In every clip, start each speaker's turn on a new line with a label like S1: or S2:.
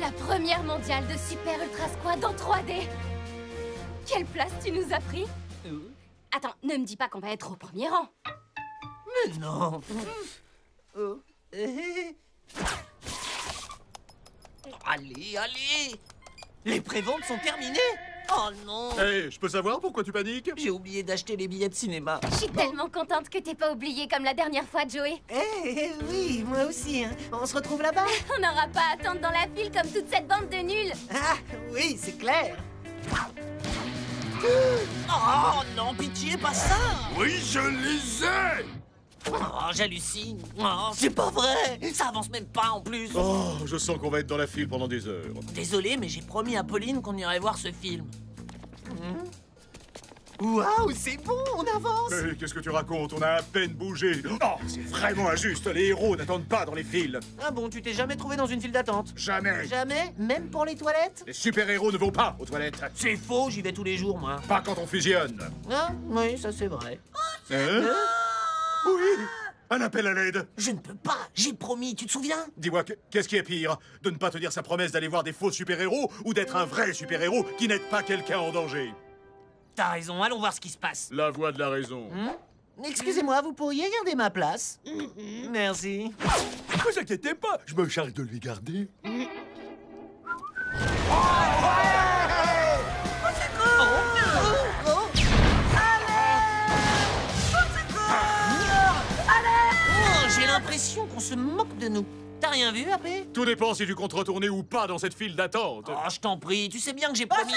S1: La première mondiale de Super Ultra Squad en 3D. Quelle place tu nous as pris? Attends, ne me dis pas qu'on va être au premier rang.
S2: Mais non. Allez, allez. Les préventes sont terminées. Oh non.
S3: Hé, je peux savoir pourquoi tu paniques?
S2: J'ai oublié d'acheter les billets de cinéma.
S1: Je suis tellement contente que t'aies pas oublié comme la dernière fois, Joey.
S2: Oui, moi aussi. Hein. On se retrouve là-bas?
S1: On n'aura pas à attendre dans la file comme toute cette bande de nuls.
S2: Ah, oui, c'est clair. Oh non, pitié, pas ça.
S3: Oui, je les ai!
S2: Oh, j'hallucine. Oh, c'est pas vrai. Ça avance même pas en plus.
S3: Oh, je sens qu'on va être dans la file pendant des heures.
S2: Désolé, mais j'ai promis à Pauline qu'on irait voir ce film.
S4: Waouh, c'est bon, on avance.
S3: Mais qu'est-ce que tu racontes? On a à peine bougé. Oh, c'est vraiment injuste. Les héros n'attendent pas dans les files.
S2: Ah bon, tu t'es jamais trouvé dans une file d'attente?
S3: Jamais.
S2: Jamais? Même pour les toilettes?
S3: Les super-héros ne vont pas aux toilettes.
S2: C'est faux, j'y vais tous les jours, moi.
S3: Pas quand on fusionne.
S2: Ah, oui, ça c'est vrai.
S3: Hein? Oui. Un appel à l'aide.
S2: Je ne peux pas, j'ai promis, tu te souviens?
S3: Dis-moi, qu'est-ce qui est pire? De ne pas tenir sa promesse d'aller voir des faux super-héros ou d'être un vrai super-héros qui n'aide pas quelqu'un en danger?
S2: T'as raison, allons voir ce qui se passe.
S3: La voix de la raison.
S2: Excusez-moi, vous pourriez garder ma place? Merci.
S4: Ne vous inquiétez pas, je me charge de lui garder.
S2: J'ai l'impression qu'on se moque de nous. T'as rien vu, AP?
S3: Tout dépend si tu comptes retourner ou pas dans cette file d'attente.
S2: Oh, je t'en prie, tu sais bien que j'ai promis.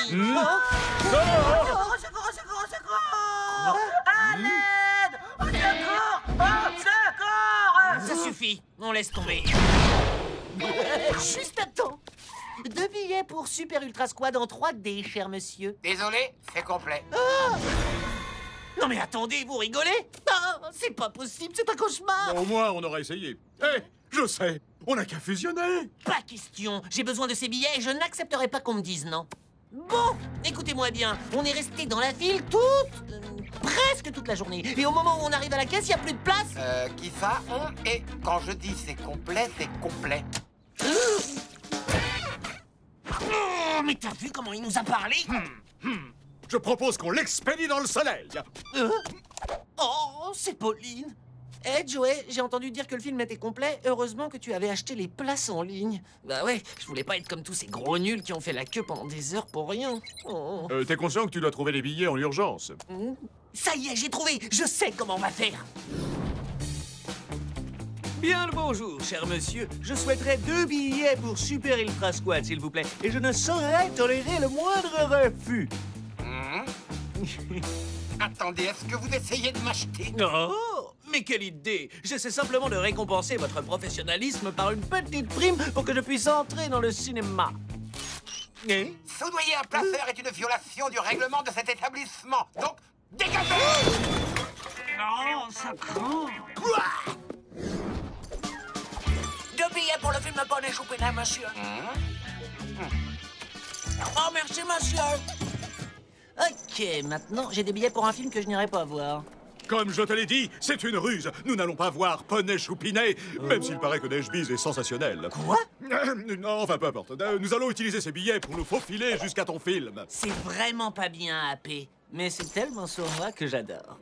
S2: Ça suffit, on laisse tomber. Juste à temps. 2 billets pour Super Ultra Squad en 3D, cher monsieur.
S5: Désolé, c'est complet.
S2: Non mais attendez, vous rigolez? Ah, c'est pas possible, c'est un cauchemar.
S3: Au moins, on aura essayé. Hé, je sais, on n'a qu'à fusionner.
S2: Pas question, j'ai besoin de ces billets et je n'accepterai pas qu'on me dise non. Bon, écoutez-moi bien, on est resté dans la file presque toute la journée. Et au moment où on arrive à la caisse, il n'y a plus de place.
S5: Qui ça? On et quand je dis c'est complet, c'est complet.
S2: Oh, mais t'as vu comment il nous a parlé?
S3: Je propose qu'on l'expédie dans le soleil.
S2: Oh, c'est Pauline. Eh, Joey, j'ai entendu dire que le film était complet. Heureusement que tu avais acheté les places en ligne. Bah ouais, je voulais pas être comme tous ces gros nuls qui ont fait la queue pendant des heures pour rien. Oh.
S3: T'es conscient que tu dois trouver les billets en urgence?
S2: Ça y est, j'ai trouvé. Je sais comment on va faire.
S6: Bien le bonjour, cher monsieur. Je souhaiterais 2 billets pour Super Ultra Squad, s'il vous plaît. Et je ne saurais tolérer le moindre refus.
S5: Attendez, est-ce que vous essayez de m'acheter?
S6: Oh, mais quelle idée! J'essaie simplement de récompenser votre professionnalisme par une petite prime pour que je puisse entrer dans le cinéma. Et
S5: Soudoyer un placeur est une violation du règlement de cet établissement. Donc, dégagez!
S6: non, ça craint.
S2: 2 billets pour le film Bonnet Choupinette, monsieur. Oh, merci, monsieur. Ok, maintenant, j'ai des billets pour un film que je n'irai pas voir.
S3: Comme je te l'ai dit, c'est une ruse. Nous n'allons pas voir Poney Choupinet, même s'il paraît que Neige Bise est sensationnel.
S2: Quoi?
S3: Non, enfin, peu importe. Nous allons utiliser ces billets pour nous faufiler jusqu'à ton film.
S2: C'est vraiment pas bien, AP.
S6: Mais c'est tellement sur moi que j'adore.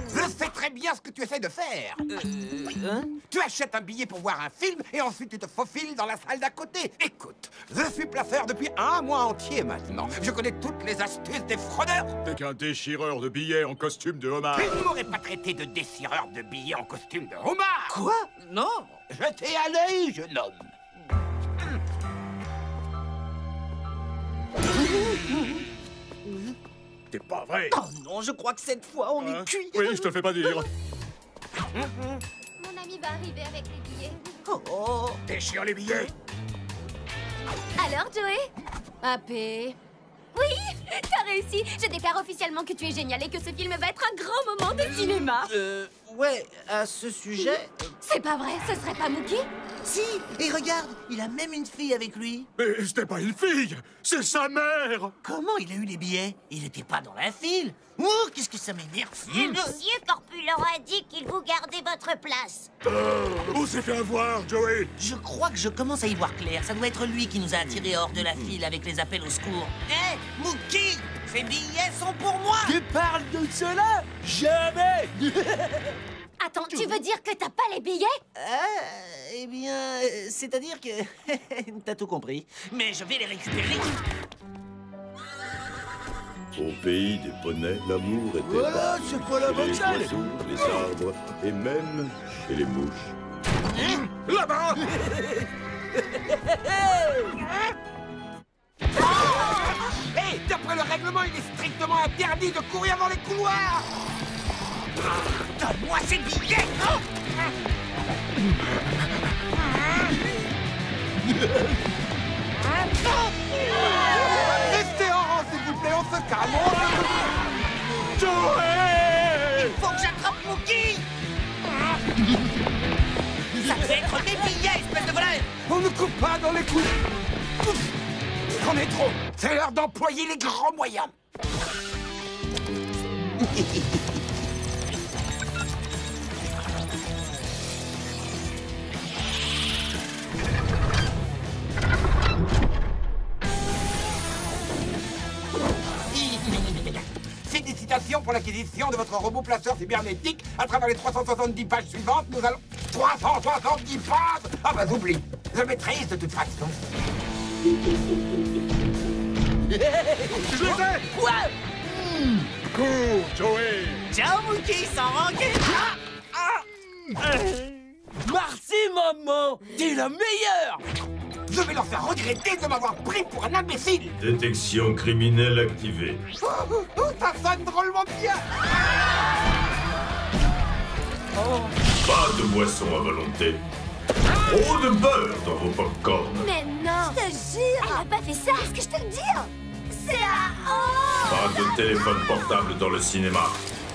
S5: Je sais très bien ce que tu essaies de faire. Tu achètes un billet pour voir un film et ensuite tu te faufiles dans la salle d'à côté. Écoute, je suis placeur depuis 1 mois entier maintenant. Je connais toutes les astuces des fraudeurs.
S3: T'es qu'un déchireur de billets en costume de homard.
S5: Tu ne m'aurais pas traité de déchireur de billets en costume de homard.
S2: Quoi? Non.
S5: Jetez à l'œil, jeune homme.
S3: C'est pas vrai.
S2: Oh non, je crois que cette fois, on
S3: Hein?
S2: est cuit.
S3: Oui, je te le fais pas dire.
S1: Mon ami va arriver avec les billets.
S2: Oh.
S3: Déchire les billets.
S1: Alors, Joey? AP? Oui, t'as réussi. Je déclare officiellement que tu es génial et que ce film va être un grand moment de cinéma.
S2: Ouais, à ce sujet...
S1: C'est pas vrai, ce serait pas Mookie?
S2: Si, et regarde, il a même une fille avec lui.
S3: Mais ce n'est pas une fille, c'est sa mère.
S2: Comment il a eu les billets? Il était pas dans la file. Ouh, qu'est-ce que ça m'énerve.
S7: Monsieur Corpulent a dit qu'il vous gardait votre place.
S3: On s'est fait avoir, Joey.
S2: Je crois que je commence à y voir clair. Ça doit être lui qui nous a attirés hors de la file avec les appels au secours. Hé, Mookie, ces billets sont pour moi.
S4: Tu parles de cela? Jamais.
S1: Attends, tu veux dire que t'as pas les billets?
S2: Eh bien, c'est-à-dire que... T'as tout compris. Mais je vais les récupérer.
S8: Au pays des poneys, l'amour était
S4: Voilà,
S8: là.
S4: c'est pas la
S8: Chez
S4: bonne
S8: les
S4: salle.
S8: oiseaux, les arbres et même chez les mouches.
S3: Là-bas.
S5: Hé, d'après le règlement, il est strictement interdit de courir dans les couloirs.
S2: Donne-moi ces billets.
S5: Restez en rang, s'il vous plaît, on se calme.
S3: Joey.
S2: Faut que j'attrape Mookie. Ça devait être mes billets, espèce de voleur.
S5: On ne coupe pas dans les couilles. C'en est trop. C'est l'heure d'employer les grands moyens. Félicitations pour l'acquisition de votre robot placeur cybernétique. À travers les 370 pages suivantes, nous allons... 370 pages. Ah bah j'oublie. Je maîtrise de toute façon.
S3: Je les ai.
S2: Quoi?
S3: Cours, Joey.
S2: Ciao, Mookie, sans rancune.
S4: Merci, maman. T'es la meilleure.
S5: Je vais leur faire regretter de m'avoir pris pour un imbécile.
S8: Détection criminelle activée.
S5: Ça sonne drôlement bien.
S8: Pas de boisson à volonté. Trop de beurre dans vos pop-corn.
S1: Mais non! Je te jure! Elle a pas fait ça! Qu'est-ce que je te le dis? C'est à... Oh!
S8: Pas de téléphone portable dans le cinéma.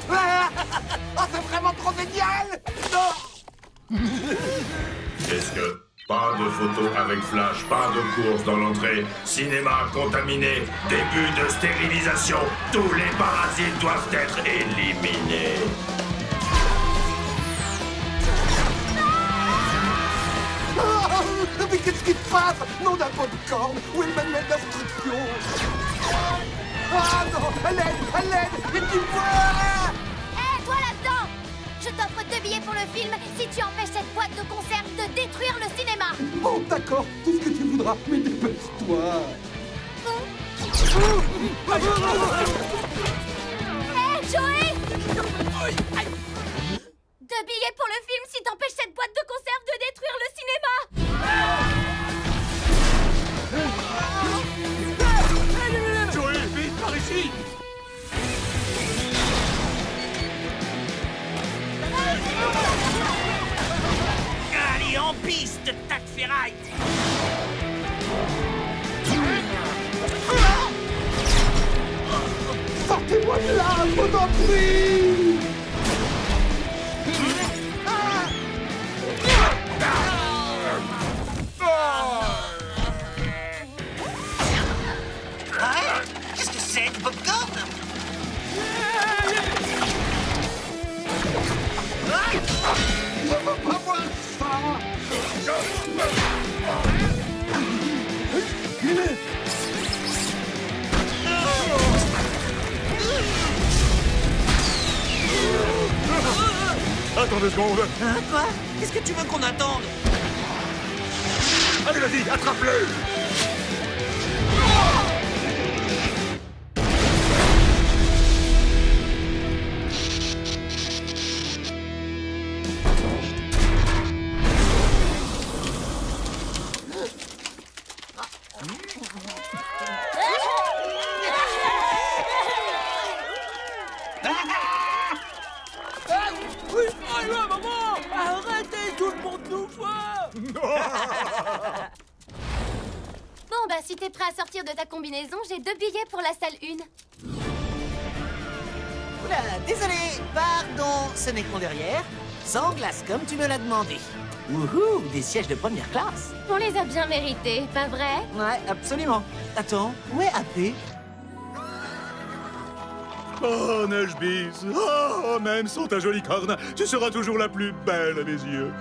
S5: Oh, c'est vraiment trop génial. Non.
S8: Qu'est-ce que... Pas de photos avec flash, pas de course dans l'entrée. Cinéma contaminé, début de stérilisation. Tous les parasites doivent être éliminés.
S5: Oh, mais qu'est-ce qui se passe? Nom d'un popcorn. Où est le manuel d'instruction? Ah non, à l'aide, et tu vois?
S7: Hé, toi là-dedans! Je t'offre 2 billets pour le film si tu empêches cette boîte de conserve de détruire le cinéma.
S5: Bon, d'accord, tout ce que tu voudras, mais dépêche-toi.
S7: Hé, Joey! 2 billets pour le film si t'empêches cette boîte de conserve de détruire le cinéma.
S3: Joey, vite, par ici.
S2: Allez, en piste, tas de ferraille.
S5: Sortez-moi de là, je vous en prie.
S2: Qu'est-ce que c'est, du popcorn?
S5: Je veux pas voir ça.
S3: Attends 2 secondes.
S2: Hein, quoi? Qu'est-ce que tu veux qu'on attende?
S3: Allez, vas-y, attrape-le.
S4: Oui, allô, maman. Arrêtez, tout le monde nous voit.
S1: Bon, bah, si t'es prêt à sortir de ta combinaison, j'ai 2 billets pour la salle 1.
S2: Oula, désolé, pardon, ce n'est que mon derrière. Sans glace, comme tu me l'as demandé. Wouhou, des sièges de première classe.
S1: On les a bien mérités, pas vrai?
S2: Ouais, absolument. Attends, où est AP?
S3: Oh, Neige Bise. Oh, même sans ta jolie corne, tu seras toujours la plus belle à mes yeux.